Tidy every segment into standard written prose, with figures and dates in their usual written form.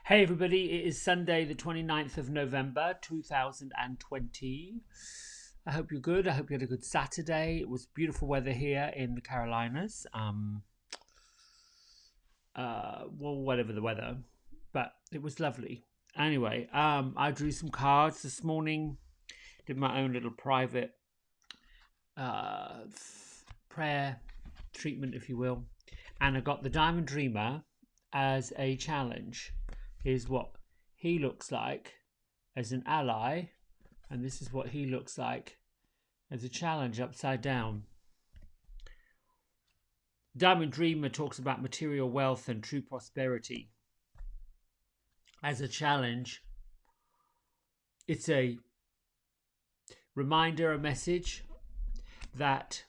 Hey everybody, it is Sunday the 29th of November 2020. I hope you're good. I hope you had a good Saturday. It was beautiful weather here in the Carolinas. Whatever the weather, but it was lovely. Anyway, I drew some cards this morning, did my own little private uh, prayer treatment, if you will, and I got the Diamond Dreamer as a challenge. Here's what he looks like as an ally, and this is what he looks like as a challenge upside down. Diamond Dreamer talks about material wealth and true prosperity. As a challenge, it's a reminder, a message that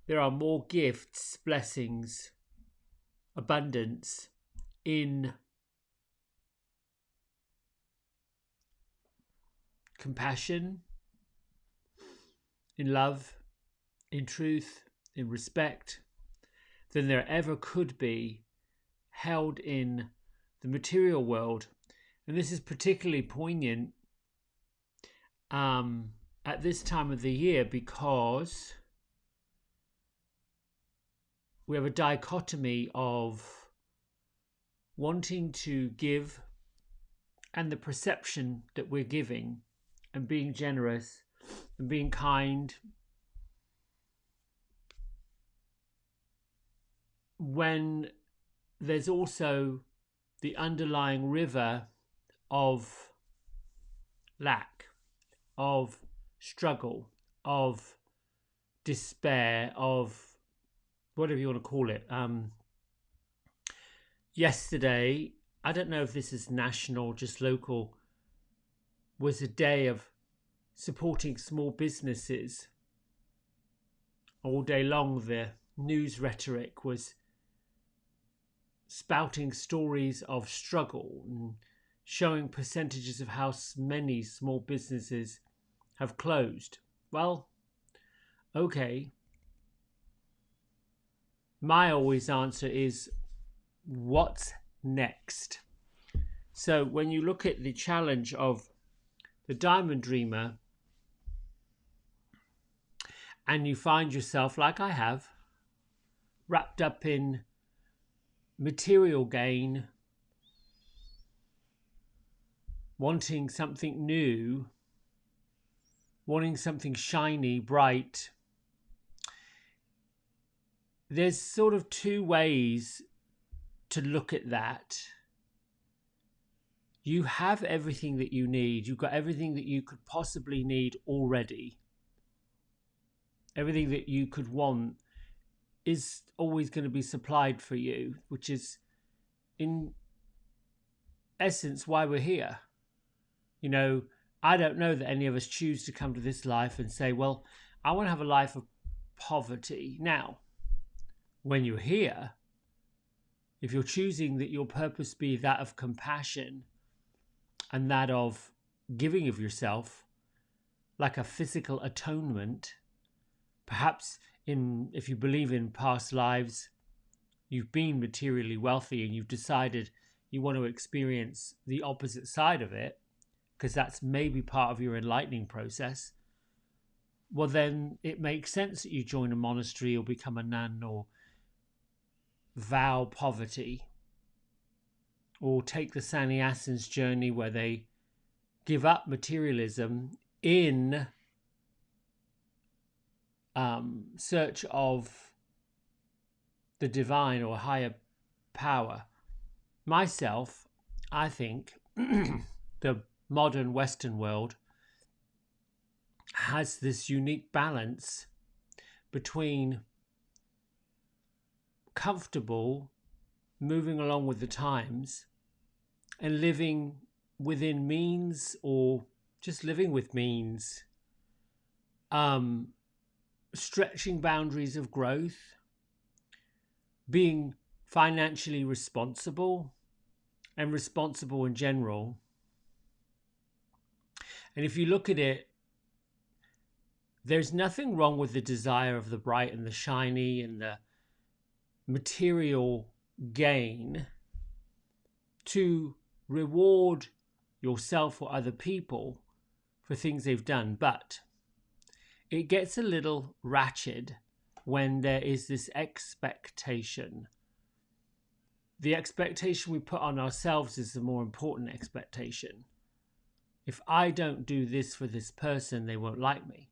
there are more gifts, blessings, abundance in compassion, in love, in truth, in respect, than there ever could be held in the material world. And this is particularly poignant at this time of the year because we have a dichotomy of wanting to give and the perception that we're giving and being generous and being kind, when there's also the underlying river of lack, of struggle, of despair, of whatever you want to call it. Yesterday, I don't know if this is national, just local, was a day of supporting small businesses. All day long, the news rhetoric was spouting stories of struggle and showing percentages of how many small businesses have closed. Well, okay. My always answer is, what's next? So when you look at the challenge of the Diamond Dreamer and you find yourself, like I have, wrapped up in material gain, wanting something new, wanting something shiny, bright, there's sort of two ways to look at that. You have everything that you need. You've got everything that you could possibly need already. Everything that you could want is always going to be supplied for you, which is in essence why we're here. You know, I don't know that any of us choose to come to this life and say, well, I want to have a life of poverty. Now, when you're here, if you're choosing that your purpose be that of compassion and that of giving of yourself, like a physical atonement, perhaps if you believe in past lives, you've been materially wealthy and you've decided you want to experience the opposite side of it, because that's maybe part of your enlightening process, well, then it makes sense that you join a monastery or become a nun or vow poverty, or take the sannyasins journey where they give up materialism in search of the divine or higher power. Myself, I think the modern Western world has this unique balance between comfortable, moving along with the times, and living within means or just living with means, stretching boundaries of growth, being financially responsible and responsible in general. And if you look at it, there's nothing wrong with the desire of the bright and the shiny and the material gain to reward yourself or other people for things they've done, but it gets a little ratchet when there is this expectation. The expectation we put on ourselves is the more important expectation. If I don't do this for this person, they won't like me.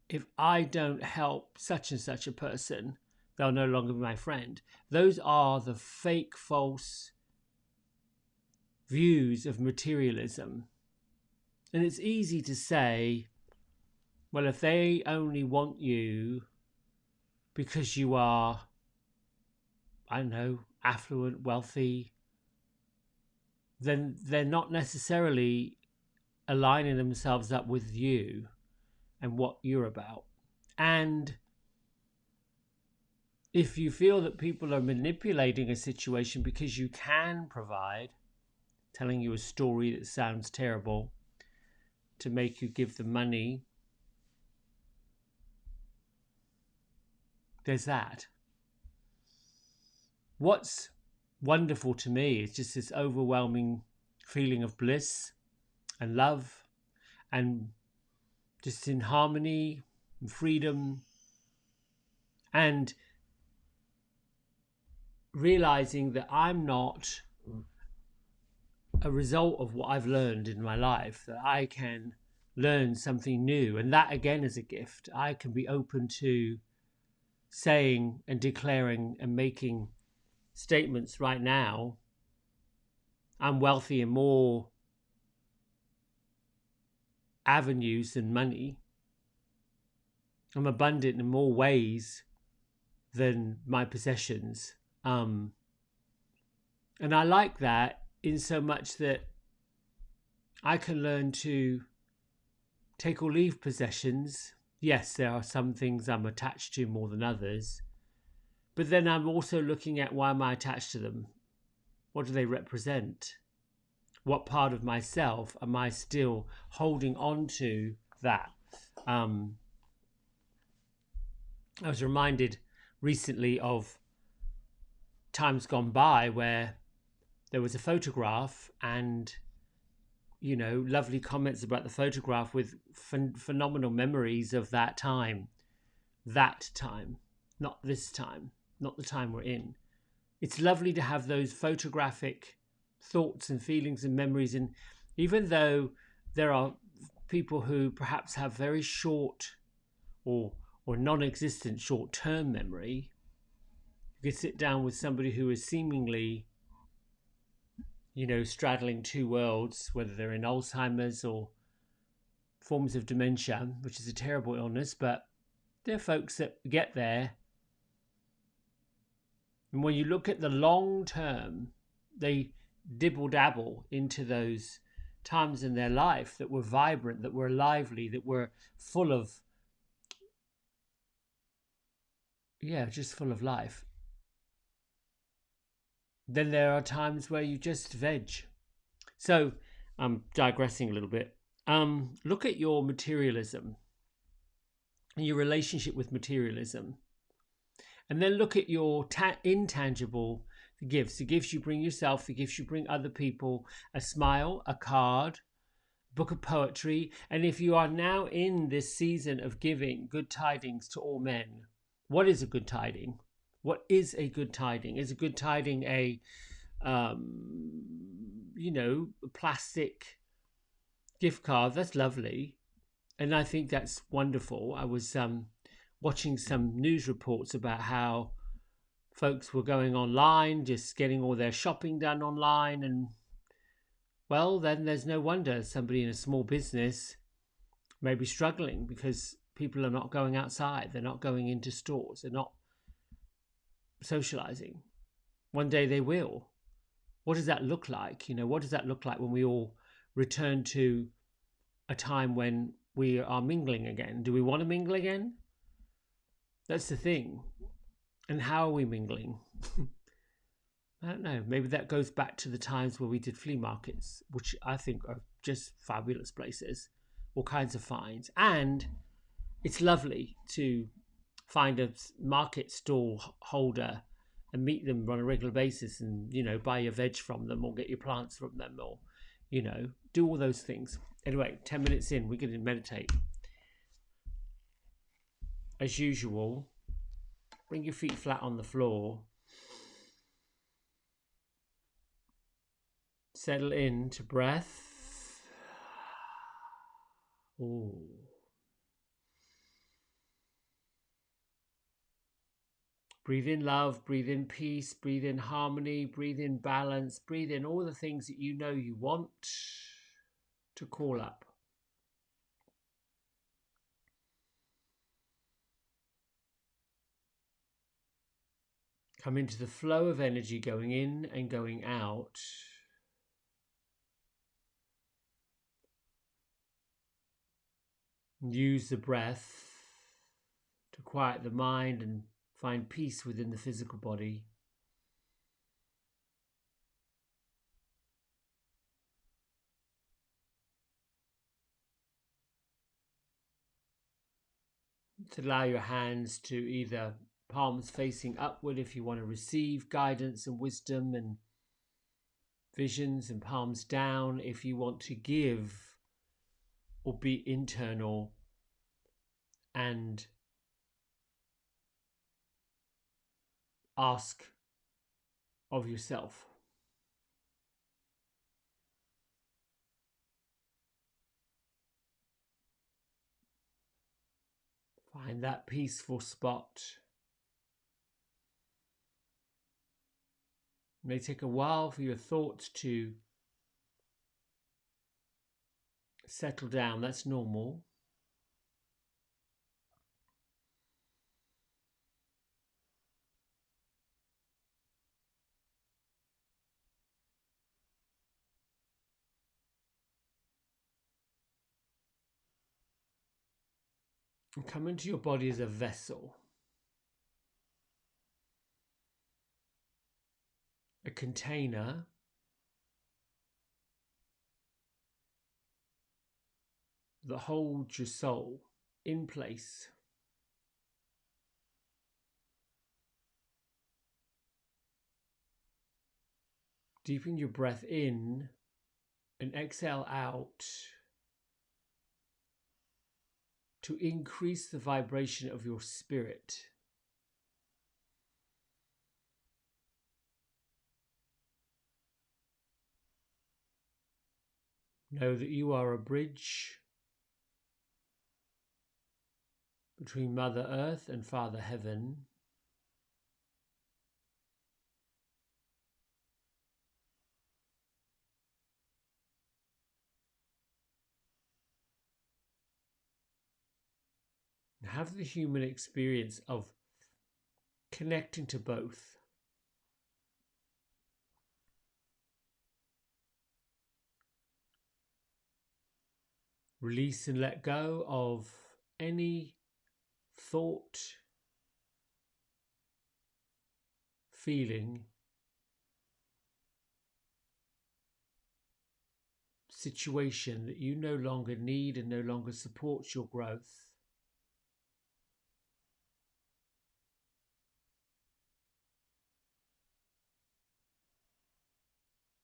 If I don't help such and such a person, they'll no longer be my friend. Those are the fake, false views of materialism. And it's easy to say, well, if they only want you because you are, I don't know, affluent, wealthy, then they're not necessarily aligning themselves up with you and what you're about. And if you feel that people are manipulating a situation because you can provide, telling you a story that sounds terrible to make you give them money, there's that. What's wonderful to me is just this overwhelming feeling of bliss and love and just in harmony and freedom, and realizing that I'm not a result of what I've learned in my life, that I can learn something new. And that again is a gift. I can be open to saying and declaring and making statements right now. I'm wealthy in more avenues than money. I'm abundant in more ways than my possessions. And I like that in so much that I can learn to take or leave possessions. Yes, there are some things I'm attached to more than others, but then I'm also looking at, why am I attached to them? What do they represent? What part of myself am I still holding on to that? I was reminded recently of times gone by where there was a photograph and, you know, lovely comments about the photograph with phenomenal memories of that time, not this time, not the time we're in. It's lovely to have those photographic thoughts and feelings and memories. And even though there are people who perhaps have very short or non-existent short-term memory, you could sit down with somebody who is seemingly, you know, straddling two worlds, whether they're in Alzheimer's or forms of dementia, which is a terrible illness, but there are folks that get there. And when you look at the long term, they dibble dabble into those times in their life that were vibrant, that were lively, that were full of, just full of life. Then there are times where you just veg. So I'm digressing a little bit. Look at your materialism and your relationship with materialism. And then look at your intangible gifts. The gifts you bring yourself, the gifts you bring other people, a smile, a card, a book of poetry. And if you are now in this season of giving good tidings to all men, what is a good tiding? What is a good tiding? Is a good tiding a plastic gift card? That's lovely. And I think that's wonderful. I was watching some news reports about how folks were going online, just getting all their shopping done online. And well, then there's no wonder somebody in a small business may be struggling because people are not going outside. They're not going into stores. They're not socializing. One day they will. What does that look like? You know, what does that look like when we all return to a time when we are mingling again? Do we want to mingle again? That's the thing. And how are we mingling? I don't know. Maybe that goes back to the times where we did flea markets, which I think are just fabulous places. All kinds of finds. And it's lovely to find a market stall holder and meet them on a regular basis, and buy your veg from them or get your plants from them, or do all those things. Anyway, 10 minutes in, we're going to meditate. As usual, bring your feet flat on the floor. Settle into breath. Ooh. Breathe in love, breathe in peace, breathe in harmony, breathe in balance, breathe in all the things that you know you want to call up. Come into the flow of energy going in and going out. And use the breath to quiet the mind and find peace within the physical body. To allow your hands to either palms facing upward if you want to receive guidance and wisdom and visions, and palms down if you want to give or be internal and ask of yourself. Find that peaceful spot. It may take a while for your thoughts to settle down. That's normal. And come into your body as a vessel, a container that holds your soul in place. Deepen your breath in and exhale out to increase the vibration of your spirit. Know that you are a bridge between Mother Earth and Father Heaven. Have the human experience of connecting to both. Release and let go of any thought, feeling, situation that you no longer need and no longer supports your growth.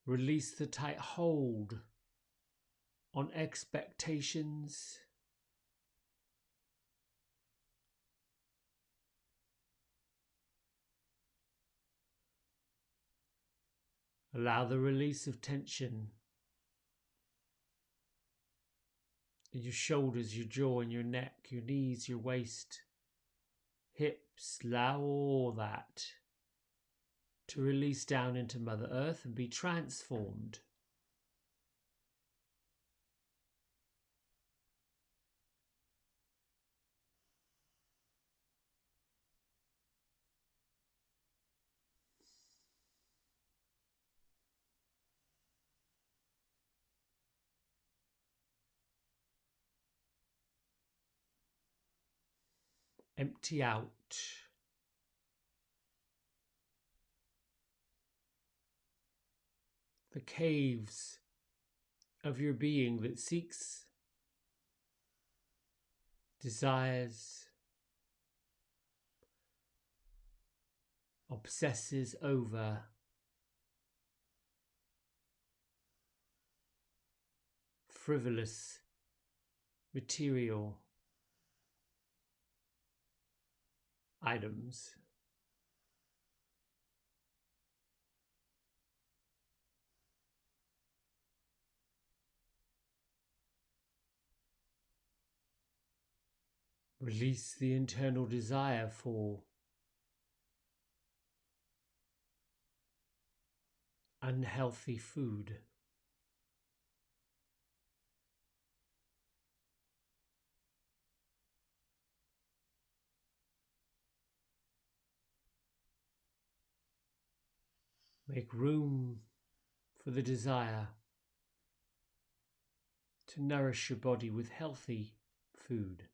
Release the tight hold on expectations. Allow the release of tension in your shoulders, your jaw, and your neck, your knees, your waist, hips. Allow all that to release down into Mother Earth and be transformed. Empty out. The caves of your being that seeks, desires, obsesses over frivolous material items. Release the internal desire for unhealthy food. Make room for the desire to nourish your body with healthy food.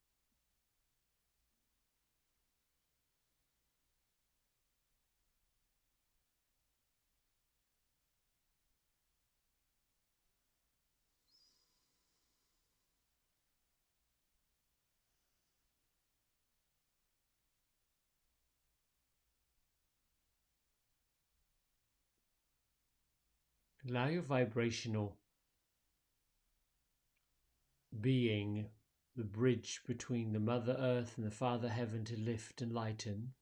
Allow your vibrational being, the bridge between the Mother Earth and the Father Heaven, to lift and lighten.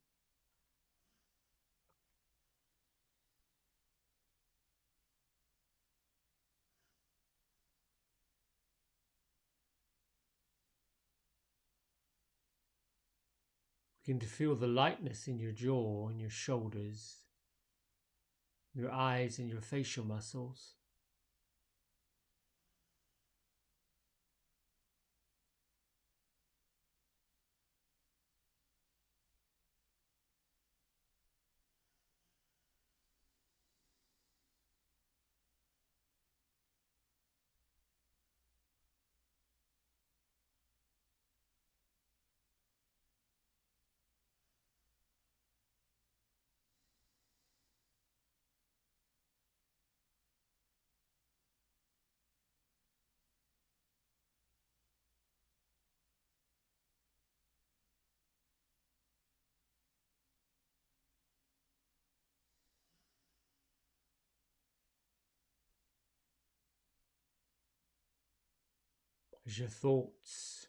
Begin to feel the lightness in your jaw and your shoulders, your eyes and your facial muscles. As your thoughts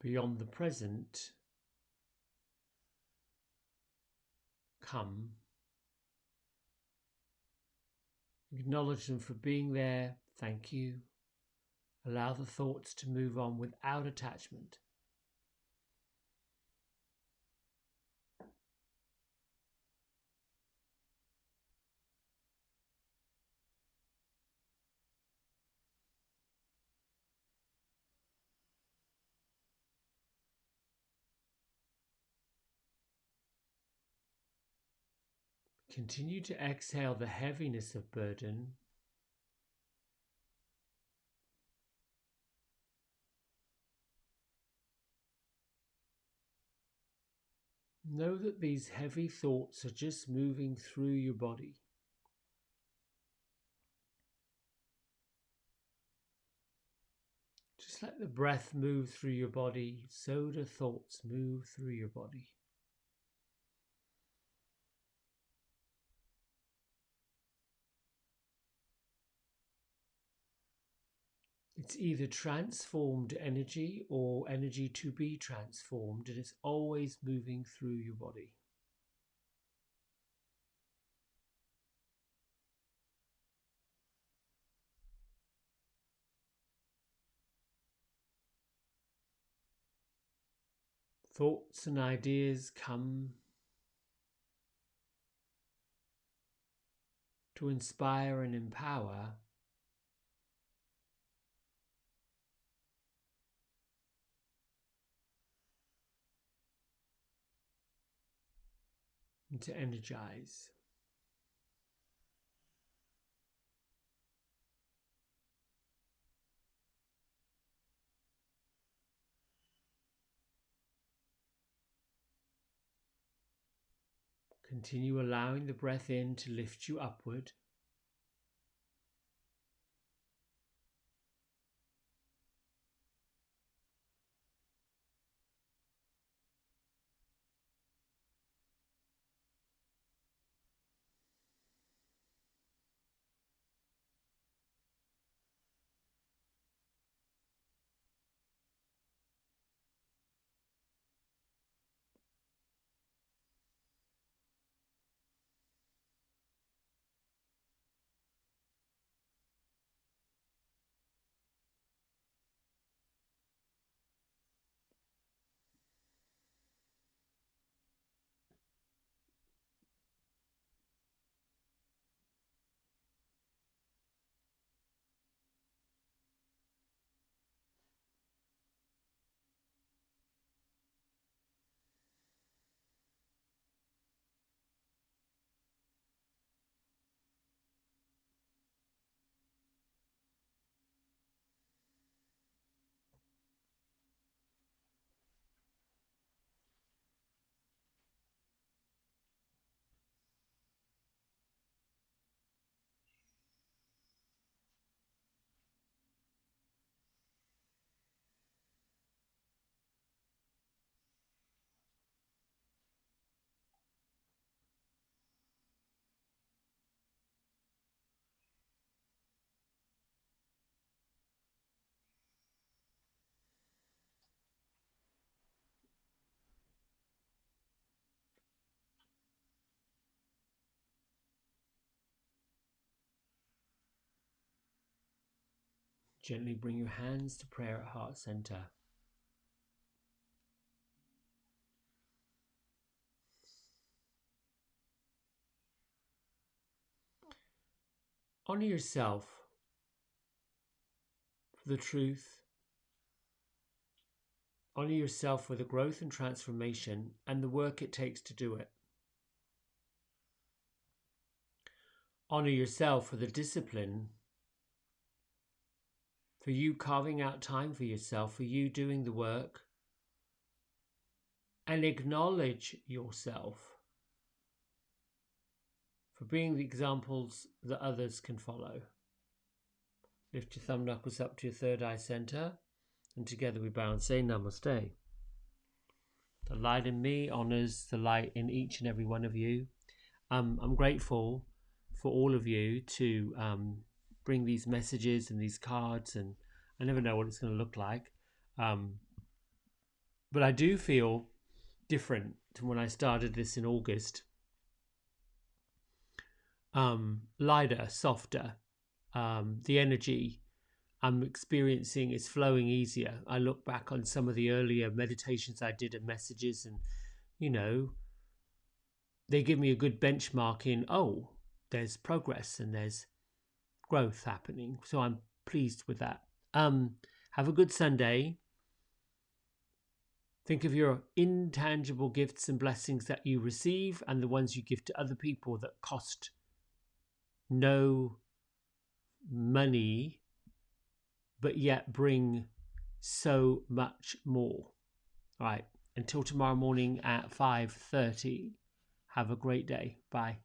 beyond the present come, acknowledge them for being there. Thank you. Allow the thoughts to move on without attachment. Continue to exhale the heaviness of burden. Know that these heavy thoughts are just moving through your body. Just let the breath move through your body, so do thoughts move through your body. It's either transformed energy or energy to be transformed, and it's always moving through your body. Thoughts and ideas come to inspire and empower, and to energize. Continue allowing the breath in to lift you upward. Gently bring your hands to prayer at heart center. Honor yourself for the truth. Honor yourself for the growth and transformation and the work it takes to do it. Honor yourself for the discipline, for you carving out time for yourself, for you doing the work. And acknowledge yourself for being the examples that others can follow. Lift your thumb knuckles up to your third eye center, and together we bow and say Namaste. The light in me honors the light in each and every one of you. I'm grateful for all of you to bring these messages and these cards, and I never know what it's going to look like. But I do feel different to when I started this in August. Lighter, softer. The energy I'm experiencing is flowing easier. I look back on some of the earlier meditations I did and messages, and they give me a good benchmark in, there's progress and there's growth happening. So I'm pleased with that. Have a good Sunday. Think of your intangible gifts and blessings that you receive and the ones you give to other people that cost no money, but yet bring so much more. All right. Until tomorrow morning at 5:30. Have a great day. Bye.